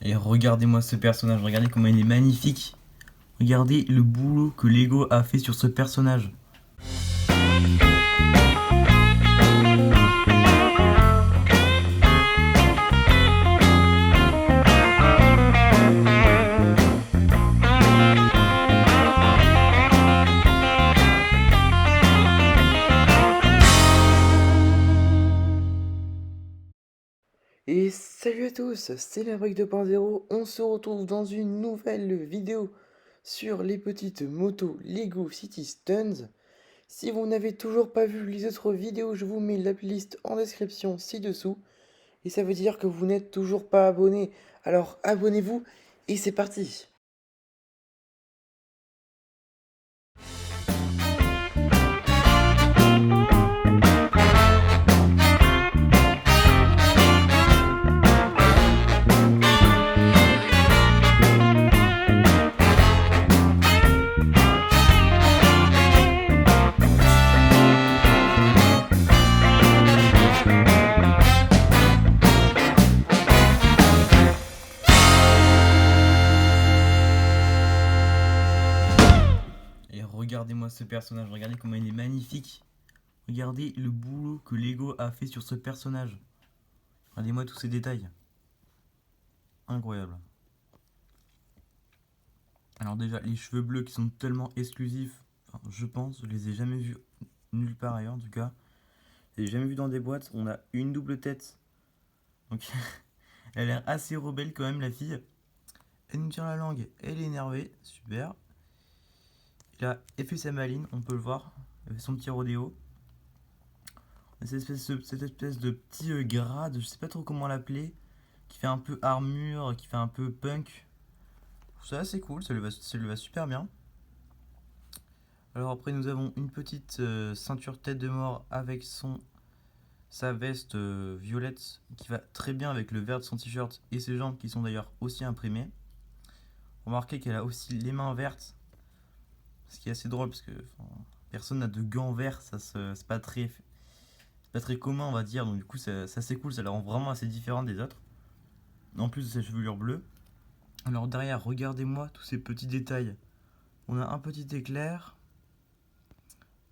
Et regardez-moi ce personnage, regardez comment il est magnifique. Regardez le boulot que Lego a fait sur ce personnage. Et salut à tous, c'est la Brique 2.0, on se retrouve dans une nouvelle vidéo sur les petites motos Lego City Stunts. Si vous n'avez toujours pas vu les autres vidéos, je vous mets la playlist en description ci-dessous. Et ça veut dire que vous n'êtes toujours pas abonné, alors abonnez-vous et c'est parti. Et regardez-moi ce personnage, regardez comment il est magnifique. Regardez le boulot que Lego a fait sur ce personnage. Regardez-moi tous ces détails. Incroyable. Alors déjà, les cheveux bleus qui sont tellement exclusifs, enfin, je pense, je les ai jamais vus nulle part ailleurs en tout cas. Je les ai jamais vus dans des boîtes. On a une double tête. Donc elle a l'air assez rebelle quand même la fille. Elle nous tire la langue, elle est énervée, super. Là, elle fait sa maline, on peut le voir. Elle fait son petit rodéo. Cette espèce de petit grade, je sais pas trop comment l'appeler, qui fait un peu armure, qui fait un peu punk. C'est assez cool, ça lui va super bien. Alors après nous avons une petite ceinture tête de mort avec sa veste violette qui va très bien avec le vert de son t-shirt et ses jambes qui sont d'ailleurs aussi imprimées. Remarquez qu'elle a aussi les mains vertes, ce qui est assez drôle parce que personne n'a de gants verts, c'est pas très commun on va dire, donc du coup c'est assez cool, ça la rend vraiment assez différente des autres. En plus de sa chevelure bleue. Alors derrière, regardez-moi tous ces petits détails. On a un petit éclair,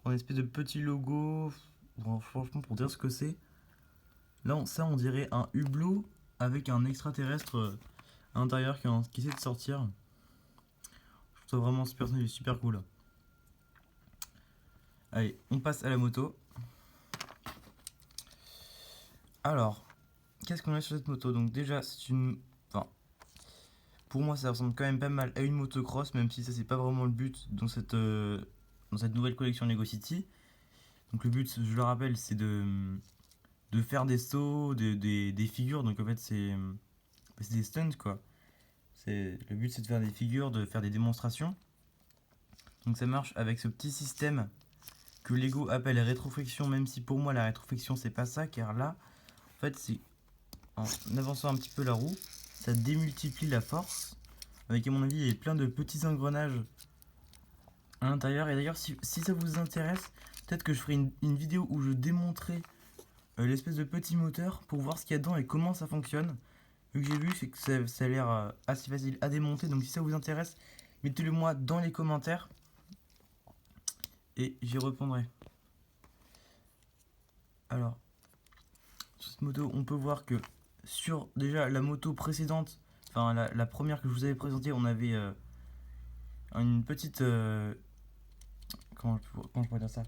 on a une espèce de petit logo. Bon, franchement, pour dire ce que c'est, là, ça, on dirait un hublot avec un extraterrestre à l'intérieur qui essaie de sortir. Je trouve vraiment ce personnage super cool. Allez, on passe à la moto. Alors, qu'est-ce qu'on a sur cette moto? Donc déjà, c'est une... Enfin, pour moi, ça ressemble quand même pas mal à une motocross, même si ça, c'est pas vraiment le but dans cette nouvelle collection Lego City. Donc le but, je le rappelle, c'est de faire des sauts, des figures. Donc en fait, c'est des stunts quoi. Le but, c'est de faire des figures, de faire des démonstrations. Donc ça marche avec ce petit système que Lego appelle rétroflexion, même si pour moi la rétroflexion c'est pas ça, car là, en fait, c'est en avançant un petit peu la roue, ça démultiplie la force. Avec à mon avis, il y a plein de petits engrenages à l'intérieur. Et d'ailleurs, si ça vous intéresse, peut-être que je ferai une vidéo où je démontrerai l'espèce de petit moteur pour voir ce qu'il y a dedans et comment ça fonctionne. Ce que j'ai vu, c'est que ça a l'air assez facile à démonter. Donc si ça vous intéresse, mettez-le moi dans les commentaires et j'y répondrai. Alors, sur cette moto, on peut voir que sur déjà la moto précédente, enfin la première que je vous avais présentée, on avait une petite... comment je pourrais dire ça?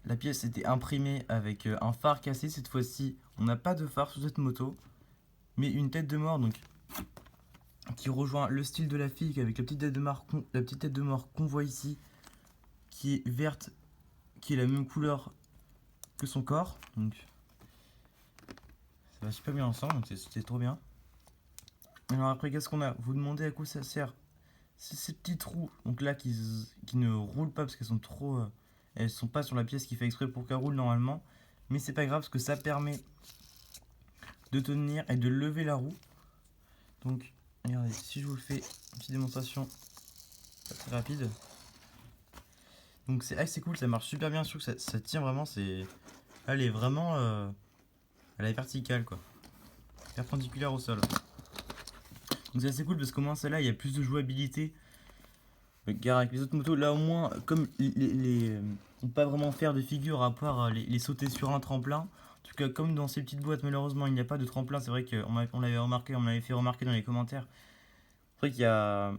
La pièce était imprimée avec un phare cassé. Cette fois-ci, on n'a pas de phare sur cette moto, mais une tête de mort, donc qui rejoint le style de la fille avec la petite tête de mort qu'on voit ici, qui est verte, qui est la même couleur que son corps. Donc ça va super bien ensemble, donc c'est trop bien. Alors après, qu'est-ce qu'on a? Vous demandez à quoi ça sert? C'est ces petits trous, donc là qui ne roulent pas parce qu'elles sont trop... elles sont pas sur la pièce qui fait exprès pour qu'elles roulent normalement. Mais c'est pas grave parce que ça permet de tenir et de lever la roue. Donc regardez, si je vous fais une petite démonstration très rapide. Donc c'est assez cool, ça marche super bien, je trouve que ça tient vraiment, elle est vraiment elle est verticale quoi, perpendiculaire au sol. Donc c'est assez cool parce qu'au moins celle-là, il y a plus de jouabilité. Car avec les autres motos, là au moins, comme on peut pas vraiment faire de figure à part les sauter sur un tremplin. En tout cas, comme dans ces petites boîtes, malheureusement, il n'y a pas de tremplin. C'est vrai qu'on l'avait remarqué, on m'avait fait remarquer dans les commentaires. C'est vrai qu'il y a.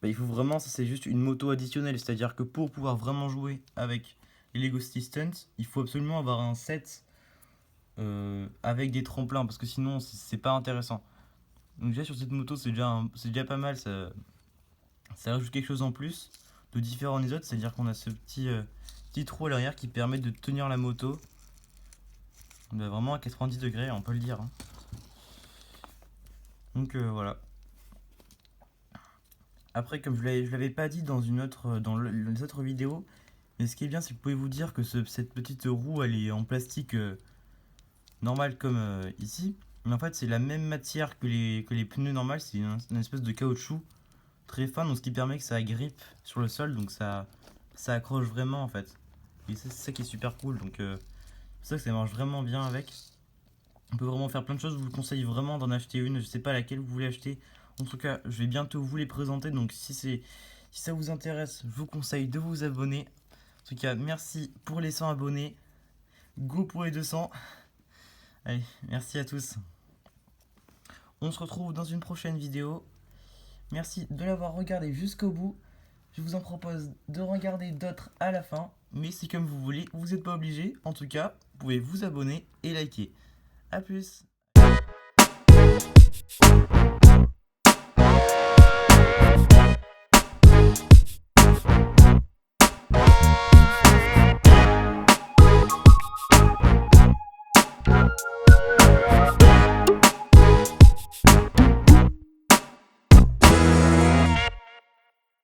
Il faut vraiment, ça c'est juste une moto additionnelle. C'est-à-dire que pour pouvoir vraiment jouer avec les Lego City Stunts, il faut absolument avoir un set avec des tremplins. Parce que sinon, c'est pas intéressant. Donc, déjà sur cette moto, c'est déjà pas mal. Ça rajoute quelque chose en plus de différent des autres, c'est-à-dire qu'on a ce petit trou à l'arrière qui permet de tenir la moto vraiment à 90 degrés, on peut le dire, hein. Donc voilà. Après, comme je l'avais pas dit dans les autres vidéos, mais ce qui est bien, c'est que vous pouvez vous dire que cette petite roue, elle est en plastique normal comme ici. Mais en fait, c'est la même matière que les pneus normales, c'est une espèce de caoutchouc très fin, donc ce qui permet que ça grippe sur le sol, donc ça accroche vraiment en fait. Et c'est ça qui est super cool, donc c'est ça que ça marche vraiment bien avec. On peut vraiment faire plein de choses, je vous conseille vraiment d'en acheter une, je sais pas laquelle vous voulez acheter. En tout cas, je vais bientôt vous les présenter, donc si ça vous intéresse, je vous conseille de vous abonner. En tout cas, merci pour les 100 abonnés, go pour les 200. Allez, merci à tous. On se retrouve dans une prochaine vidéo. Merci de l'avoir regardé jusqu'au bout. Je vous en propose de regarder d'autres à la fin, mais c'est comme vous voulez, vous n'êtes pas obligé. En tout cas, vous pouvez vous abonner et liker. A plus.